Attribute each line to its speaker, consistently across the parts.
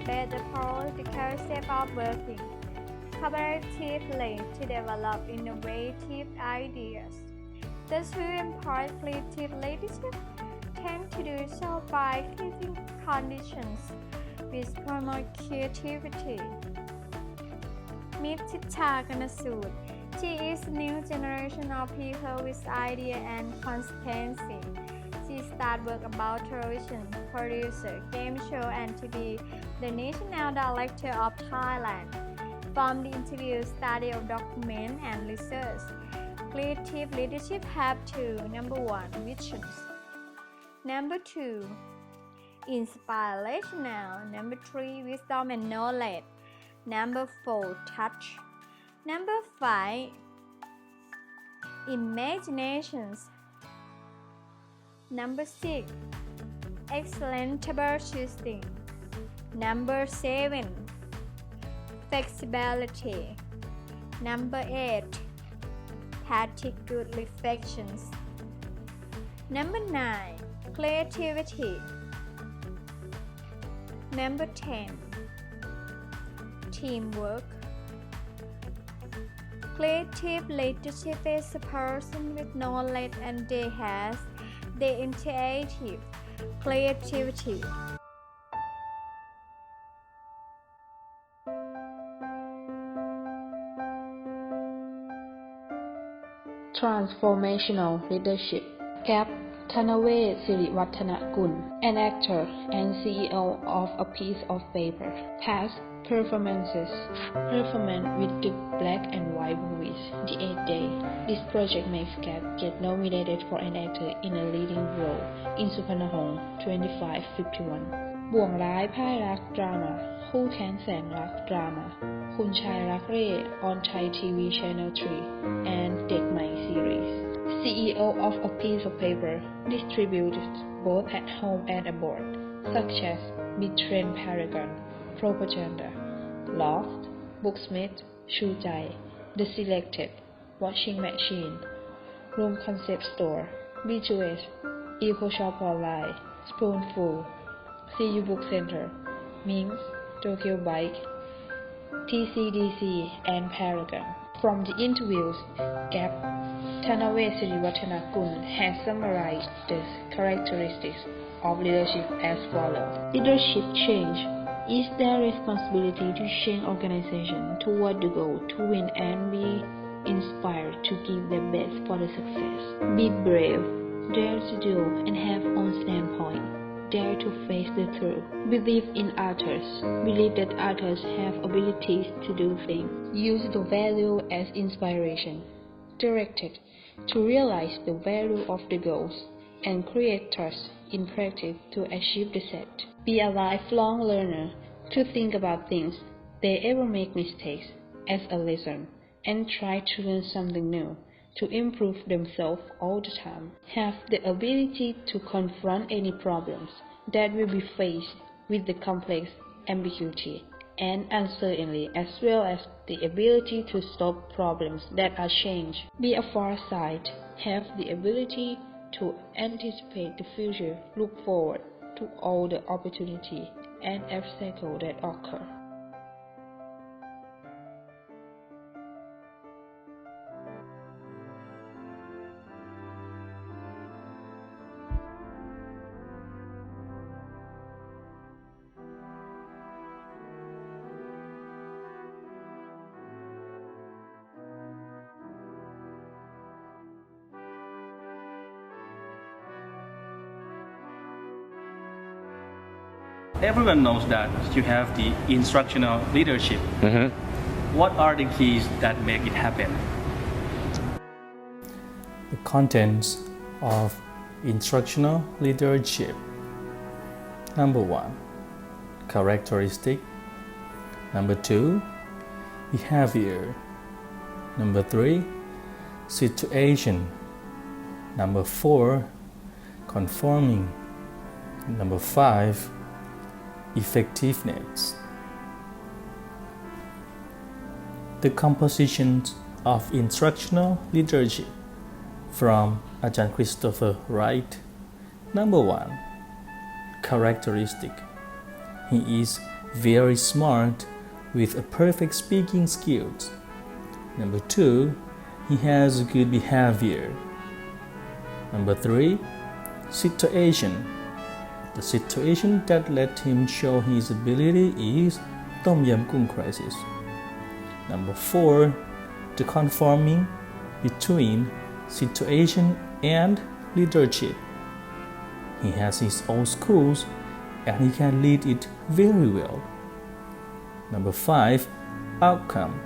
Speaker 1: better political shape of working collaboratively to develop innovative ideas. Those who impart creative leadership tend to do so by creating conditions which promote creativity. Meet Chitta Ganasut. She is a new generation of people with idea and consistency. She started work about television, producer, game show and to be the National Director of Thailand. From the interview, study of document and research, creative leadership have two. Number 1, visions. Number 2, inspirational. Number 3, wisdom and knowledge. Number 4, touch. Number 5, imaginations. Number 6, excellent troubleshooting. Number 7, flexibility. Number 8, tactic good reflections. Number 9, creativity. Number 10, teamwork. Creative leadership is a person with knowledge and they has the initiative, creativity.
Speaker 2: Transformational leadership. Gap Thanawe Siriwattanagun, an actor and CEO of A Piece of Paper. Past performances. Performance with the black and white movies, The 8th Day. This project makes Gap get nominated for an actor in a leading role in Supanahong 2551. บ่วงร้ายพ่ายรัก drama คู่แค้นแสนรัก drama คุณชายรักเร่ on Thai TV Channel 3 and เด็กใหม่ series. CEO of A Piece of Paper distributed both at home and abroad, such as Mid-Trend Paragon, Propaganda, Loft, Booksmith, Shu Jai, The Selected, Washing Machine, Room Concept Store, B2S, Eco Shop Online, Spoonful, CU Book Center, Minx, Tokyo Bike, TCDC, and Paragon. From the interviews, Gap Thanawe Siriwattanagun has summarized the characteristics of leadership as follows. Leadership change is their responsibility to change organization toward the goal to win and be inspired to give their best for the success. Be brave, dare to do and have own standpoint. Dare to face the truth. Believe in others. Believe that others have abilities to do things. Use the value as inspiration. Directed to realize the value of the goals and create trust in practice to achieve the set. Be a lifelong learner to think about things. They ever make mistakes as a lesson and try to learn something new. To improve themselves all the time, have the ability to confront any problems that will be faced with the complex ambiguity and uncertainty, as well as the ability to solve problems that are changed. Be a foresight, have the ability to anticipate the future, look forward to all the opportunity and obstacles that occur.
Speaker 3: Everyone knows that you have the instructional leadership. What are the keys that make it happen?
Speaker 4: The contents of instructional leadership. Number 1, characteristic. Number 2, behavior. Number 3, situation. Number 4, conforming. Number 5, effectiveness. The composition of instructional leadership from Ajahn Christopher Wright. Number 1, characteristic. He is very smart with a perfect speaking skills. Number 2, he has good behavior. Number 3, situation. The situation that let him show his ability is Tom Yam Goong crisis. Number 4, the conforming between situation and leadership. He has his own schools and he can lead it very well. Number 5, outcome.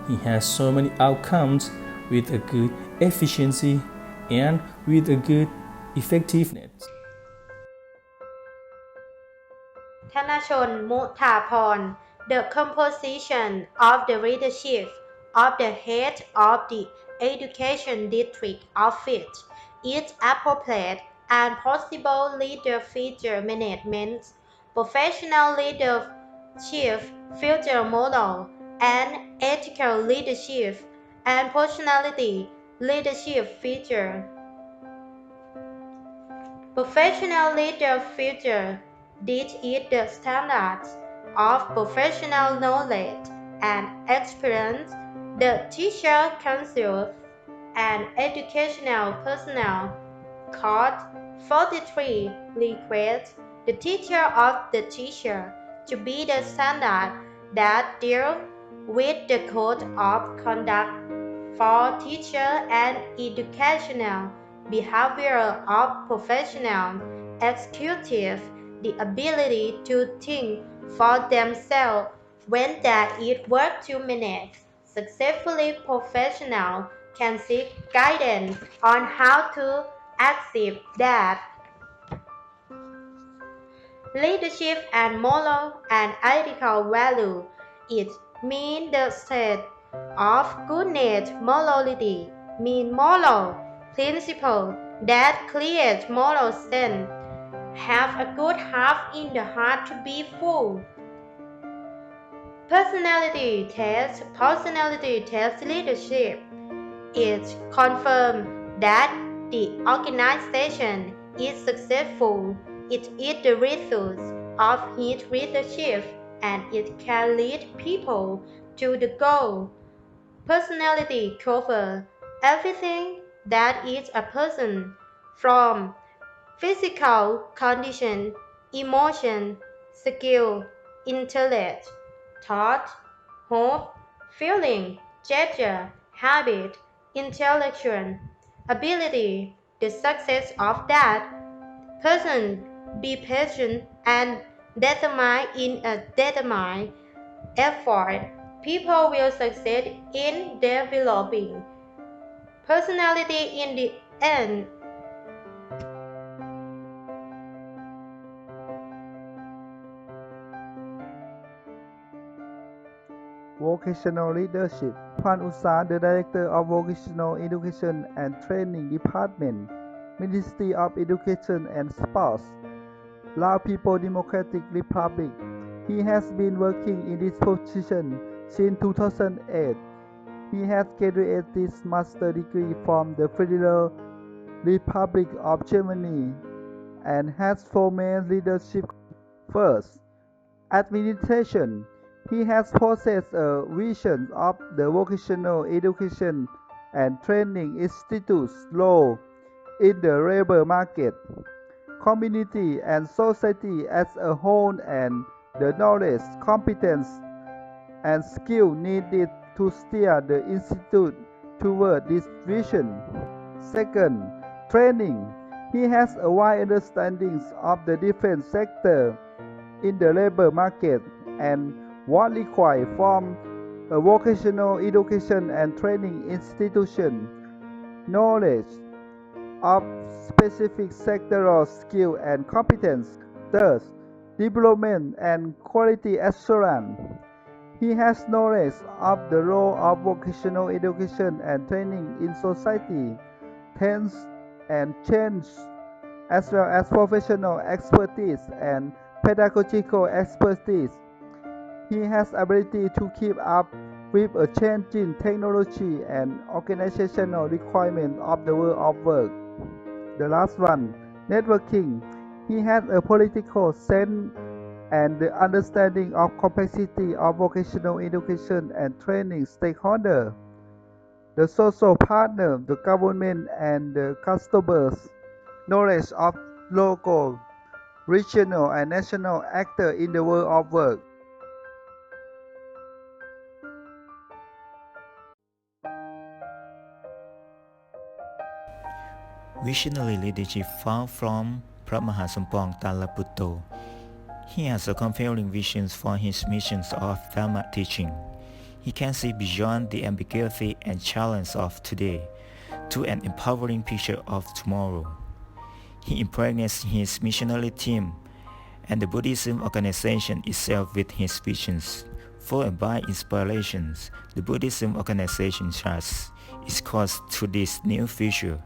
Speaker 4: He has so many outcomes with a good efficiency and with a good effectiveness.
Speaker 5: ธนชน มุทาพร The composition of the leadership of the head of the education district office is appropriate and possible leader feature management, professional leadership, future model, and ethical leadership, and personality leadership feature. Professional leader feature. This is the standard of professional knowledge and experience the teacher council and educational personnel. Court 43 requests the teacher of the teacher to be the standard that deals with the code of conduct for teacher and educational behavior of professional executive, the ability to think for themselves when there is work to manage. Successfully professional can seek guidance on how to achieve that. Leadership and moral and ethical value. It means the state of goodness. Morality means moral principle that creates moral sense. Have a good heart in the heart to be full. Personality test leadership. It confirms that the organization is successful. It is the result of his leadership and it can lead people to the goal. Personality covers everything that is a person, from physical condition, emotion, skill, intellect, thought, hope, feeling, gesture, habit, intellectual ability. The success of that person be patient and determined in a determined effort. People will succeed in developing personality in the end.
Speaker 6: Vocational Leadership. Phan Usa, the Director of Vocational Education and Training Department, Ministry of Education and Sports, Lao People's Democratic Republic. He has been working in this position since 2008. He has graduated his master's degree from the Federal Republic of Germany and has 4 main leadership. First, administration. He has possessed a vision of the vocational education and training institute's role in the labor market, community and society as a whole, and the knowledge, competence, and skill needed to steer the institute toward this vision. Second, training. He has a wide understanding of the different sectors in the labor market and what required from a vocational education and training institution, knowledge of specific sectoral skill and competence. Third, development and quality assurance. He has knowledge of the role of vocational education and training in society, trends and change, as well as professional expertise and pedagogical expertise. He has ability to keep up with a changing technology and organizational requirements of the world of work. The last one, networking. He has a political sense and the understanding of complexity of vocational education and training stakeholder, the social partner, the government and the customers, knowledge of local, regional and national actors in the world of work.
Speaker 7: Visionary leadership found from พระมหาสมปองตาลปุตโต. He has a compelling vision for his missions of Dharma teaching. He can see beyond the ambiguity and challenge of today to an empowering picture of tomorrow. He impregnates his missionary team and the Buddhism organization itself with his visions. Followed by inspirations, the Buddhism organization charts its course to this new future.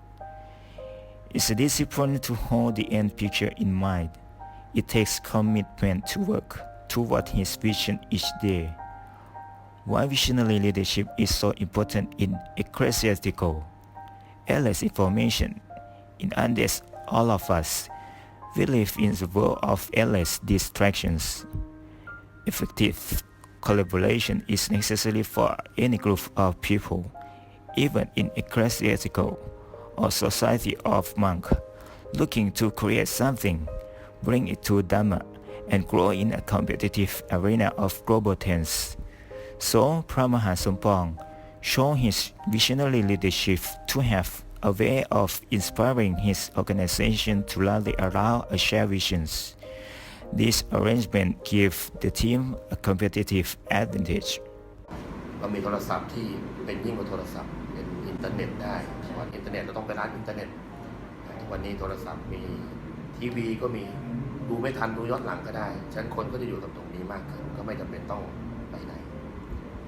Speaker 7: It's a discipline to hold the end picture in mind. It takes commitment to work toward his vision each day. Why visionary leadership is so important in ecclesiastical, endless information inundates all of us. We live in the world of endless distractions. Effective collaboration is necessary for any group of people, even in ecclesiastical or society of monks, looking to create something, bring it to Dhamma, and grow in a competitive arena of global trends. So, Pramaha Sompong showed his visionary leadership to have a way of inspiring his organization to rally around a shared visions. This arrangement gives the team a competitive advantage.
Speaker 8: เรามีโทรศัพท์ที่เป็นยิ่งกว่าโทรศัพท์เป็นอินเทอร์เน็ตได้วันอินเทอร์เน็ตเราต้องไปร้านอินเทอร์เน็ตทุกวันนี้โทรศัพท์มีทีวีก็มีดูไม่ทันดูย้อนหลังก็ได้ฉะนั้นคนก็จะอยู่กับตรงนี้มากขึ้นก็ไม่จำเป็นต้องไปไหน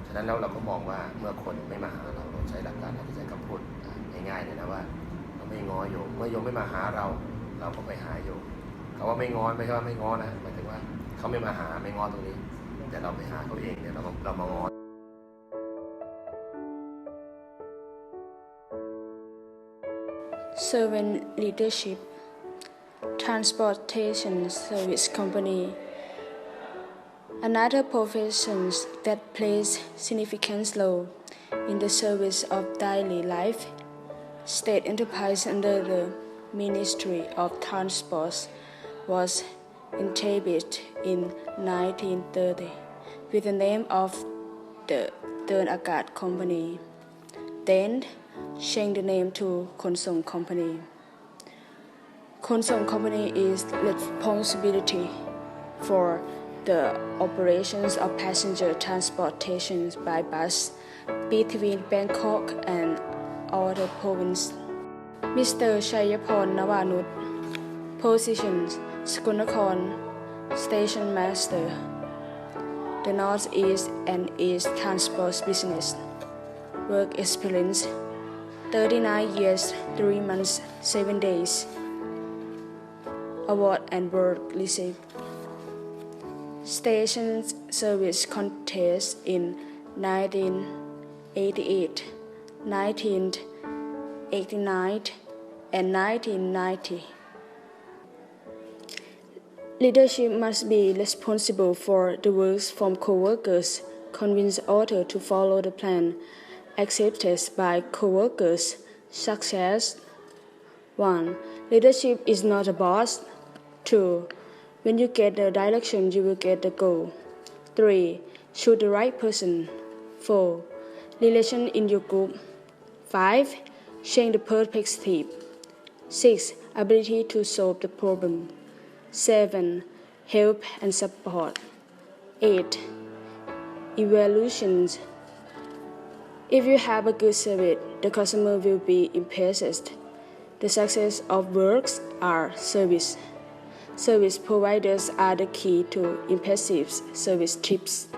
Speaker 8: ฉะนั้นแล้วเราก็มองว่าเมื่อคนไม่มาหาเราใช้หลักการอาจจะใช้คำพูดง่ายๆเลยนะว่าเราไม่ง้อโยมเมื่อโยมไม่มาหาเราเราก็ไปหาโยมคำว่าไม่ง้อไม่ใช่ว่าไม่ง้อนะหมายถึงว่าเขาไม่มาหาไม่ง้อตรงนี้แต่เราไปหาเขาเองเนี่ยเรามาง้อ
Speaker 2: Servant leadership, transportation service company, another profession that plays significant role in the service of daily life. State enterprise under the Ministry of Transport was established in 1930 with the name of the Dern Akat Company. Then changed the name to Khonsong Company. Khonsong Company is responsibility for the operations of passenger transportation by bus between Bangkok and other provinces. Mr. Chayaporn Nawanut, position Skunakon Station Master, the Northeast and East Transport Business. Work experience 39 years, 3 months, 7 days. Award and work received. Station service contest in 1988, 1989, and 1990. Leadership must be responsible for the works from co-workers, convince author to follow the plan, accepted by co-workers, such as 1. Leadership is not a boss. 2. When you get the direction, you will get the goal. 3. Choose the right person. 4. Relation in your group. 5. Change the perspective. 6. Ability to solve the problem. 7. Help and support. 8. Evaluations. If you have a good service, the customer will be impressed. The success of works are service. Service providers are the key to impressive service trips.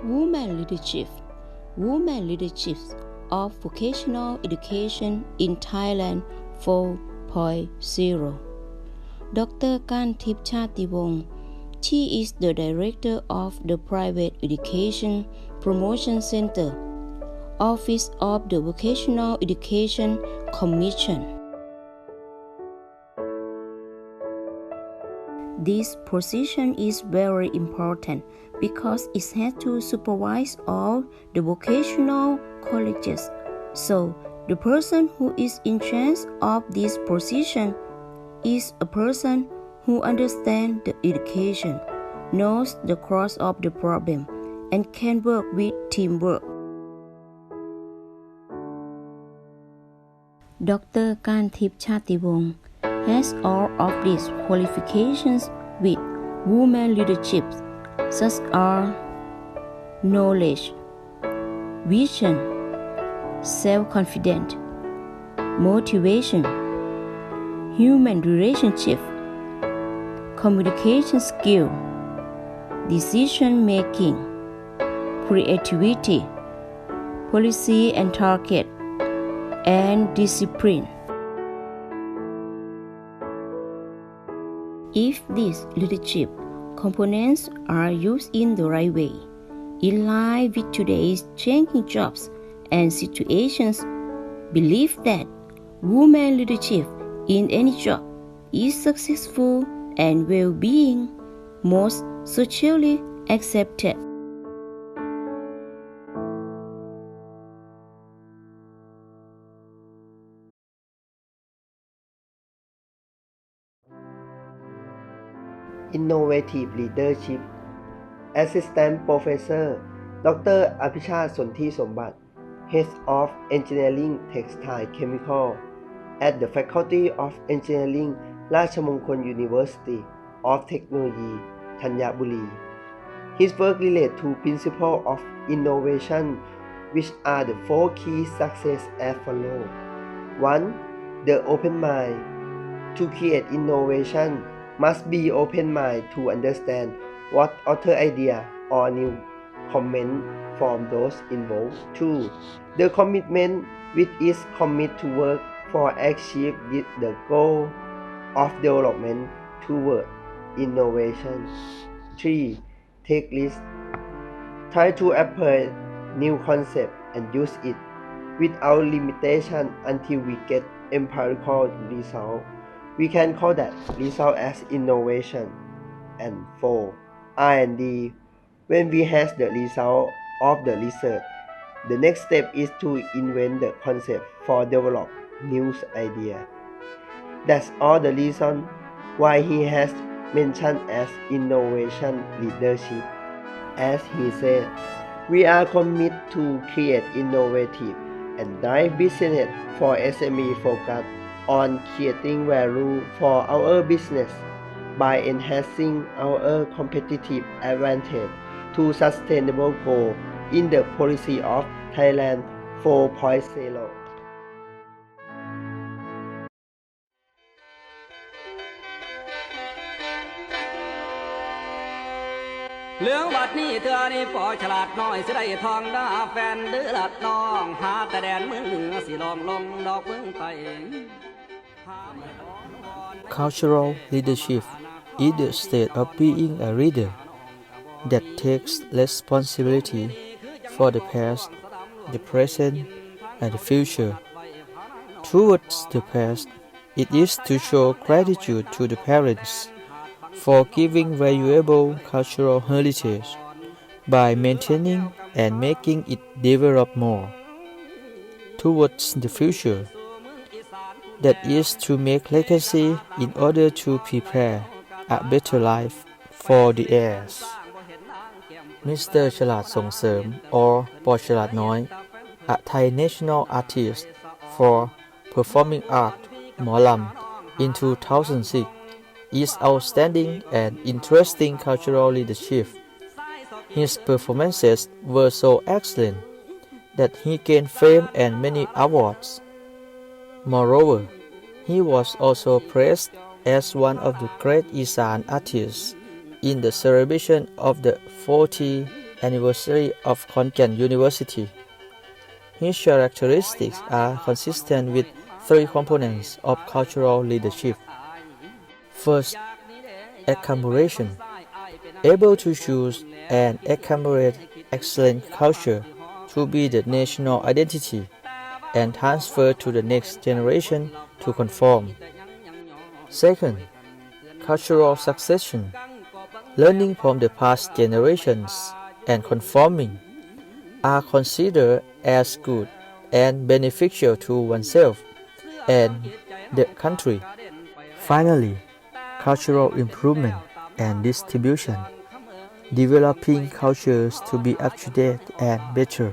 Speaker 9: Women leadership of vocational education in Thailand 4.0. Dr. Kantip Chatiwong. She is the director of the Private Education Promotion Center, Office of the Vocational Education Commission. This position is very important because it has to supervise all the vocational colleges. So, the person who is in charge of this position is a person who understands the education, knows the cause of the problem, and can work with teamwork. Dr. การทิพย์ ชาติวงศ์ has all of these qualifications with women leadership, such as knowledge, vision, self-confidence, motivation, human relationship, communication skill, decision making, creativity, policy and target, and discipline. If these leadership components are used in the right way, in line with today's changing jobs and situations, believe that women leadership in any job is successful and well-being, most socially accepted.
Speaker 10: Innovative Leadership Assistant Professor Dr. อภิชาติ สนธิสมบัติ Head of Engineering Textile Chemical at the Faculty of Engineering ราชมงคล University of Technology ธัญบุรี His work relates to principles of innovation, which are the four key success as follows. 1. The open mind. To create innovation, must be open mind to understand what other idea or new comment from those involved. 2. The commitment which is commit to work for achieve the goal of development toward innovation. 3. Take risk. Try to apply new concept and use it without limitation until we get empirical result. We can call that result as innovation. And 4. R&D. When we have the result of the research, the next step is to invent the concept for develop new idea. That's all the reason why he has mentioned as innovation leadership. As he said, we are committed to create innovative and drive business for SME focus on creating value for our business by enhancing our competitive advantage to sustainable goal in the policy of Thailand 4.0.
Speaker 11: เหลืองบัดนี้เธอนี่ปอฉลาดน้อยสิได้ทองดาแฟนเดือดน้องหาแต่แดนเมืองเหนือสิลองลงดอกเมืองไทย
Speaker 12: Cultural leadership is the state of being a leader that takes responsibility for the past, the present, and the future. Towards the past, it is to show gratitude to the parents for giving valuable cultural heritage by maintaining and making it develop more. Towards the future, that is to make legacy in order to prepare a better life for the heirs. Mr. ฉลาดส่งเสริม or ปอฉลาดน้อย a Thai national artist for performing art หมอลำ in 2006 is outstanding and interesting cultural leadership. His performances were so excellent that he gained fame and many awards. Moreover, he was also praised as one of the great Isan artists in the celebration of the 40th anniversary of Khon University. His characteristics are consistent with three components of cultural leadership. First, accumulation, able to choose and accumulate excellent culture to be the national identity and transfer to the next generation to conform. Second, cultural succession, learning from the past generations, and conforming are considered as good and beneficial to oneself and the country. Finally, cultural improvement and distribution, developing cultures to be up to date and better,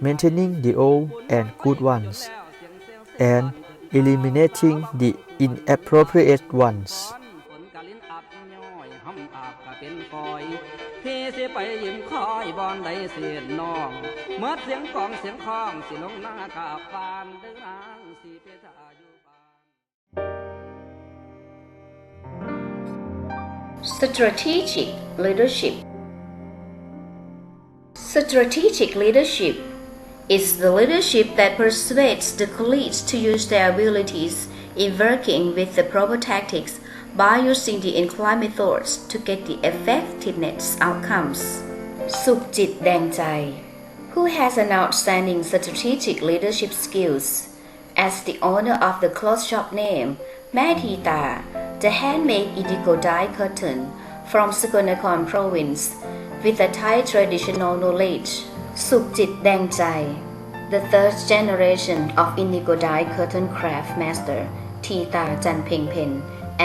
Speaker 12: maintaining the old and good ones, and eliminating the inappropriate ones. พี่สิไปยิ้มคอยบอนใดเสียนน้องเมื่อเสียงกองเสียงคองสิลงหน้ากาฟานเดือนางสิเปทาอยู่บ้าน
Speaker 9: Strategic leadership. Strategic leadership is the leadership that persuades the colleagues to use their abilities in working with the proper tactics by using the inclined methods to get the effectiveness outcomes. สุขจิตแดงใจ who has an outstanding strategic leadership skills, as the owner of the cloth shop name Matita, the handmade indigo dye curtain from Sakonnakhon province, with a Thai traditional knowledge. สุขจิตแดงใจ the third generation of indigo dye curtain craft master Thita Janpengpen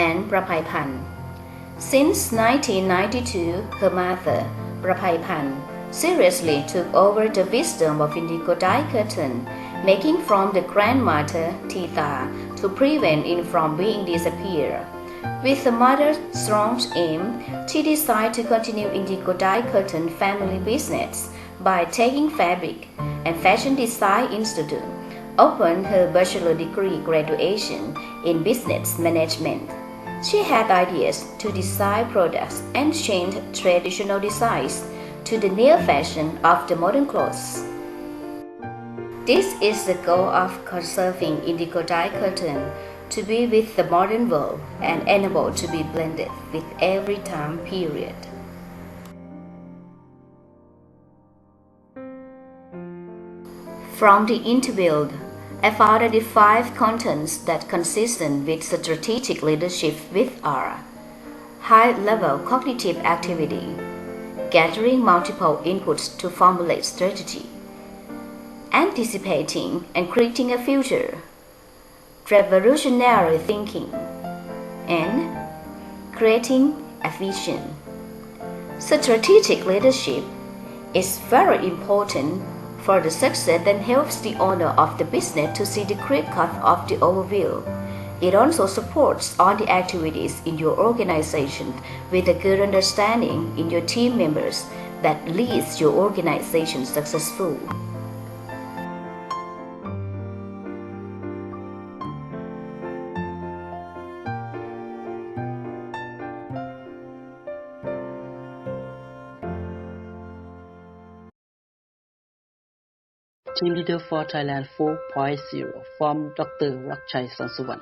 Speaker 9: and Prapaipan. Since 1992, her mother, Prapaipan, seriously took over the wisdom of indigo dye curtain making from the grandmother Thita to prevent it from being disappear. With the mother's strong aim, she decided to continue indigo dye curtain family business by taking fabric and fashion design institute, opened her bachelor degree graduation in business management. She had ideas to design products and change traditional designs to the near fashion of the modern clothes. This is the goal of conserving indigo dye curtain to be with the modern world and enable to be blended with every time period. From the interview, I found the 5 contents that consistent with strategic leadership with are high-level cognitive activity, gathering multiple inputs to formulate strategy, anticipating and creating a future, revolutionary thinking, and creating a vision. Strategic leadership is very important for the success and helps the owner of the business to see the clear cut of the overview. It also supports all the activities in your organization with a good understanding in your team members that leads your organization successful.
Speaker 13: Team Leader for Thailand 4.0 from Dr. Rakchai Sansuvan,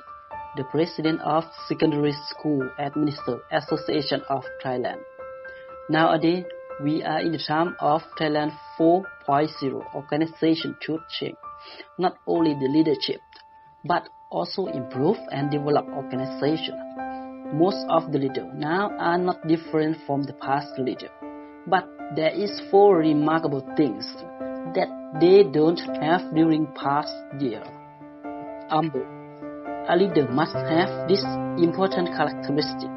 Speaker 13: the President of Secondary School Administrators Association of Thailand. Nowadays, we are in the time of Thailand 4.0. Organization should change not only the leadership, but also improve and develop organization. Most of the leaders now are not different from the past leader, but there is 4 remarkable things that they don't have during past year. Humble. A leader must have this important characteristic,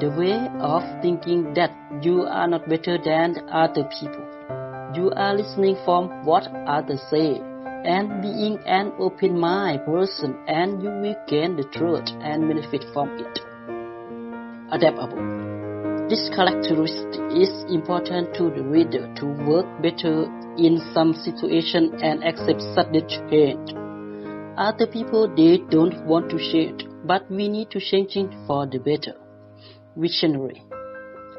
Speaker 13: the way of thinking that you are not better than other people. You are listening from what others say and being an open-minded person, and you will gain the truth and benefit from it. Adaptable. This characteristic is important to the leader to work better in some situation and accept sudden change. Other people, they don't want to change, but we need to change it for the better. Visionary.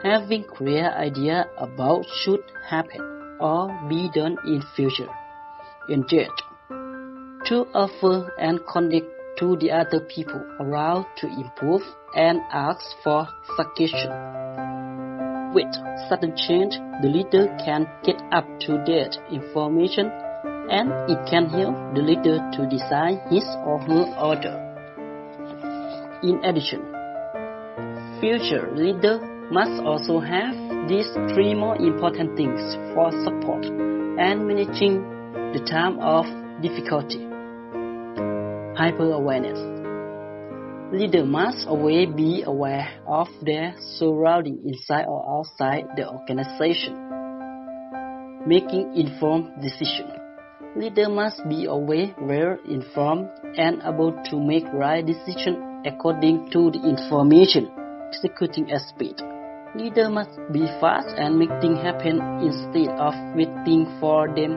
Speaker 13: Having clear idea about should happen or be done in future. Engage. To offer and connect to the other people around to improve and ask for suggestion. With sudden change, the leader can get up-to-date information and it can help the leader to design his or her order. In addition, future leader must also have these three more important things for support and managing the time of difficulty. Hyper-awareness. Leader must always be aware of their surroundings inside or outside the organization. Making informed decisions. Leader must be always well informed and able to make right decisions according to the information. Executing at speed. Leader must be fast and make things happen instead of waiting for them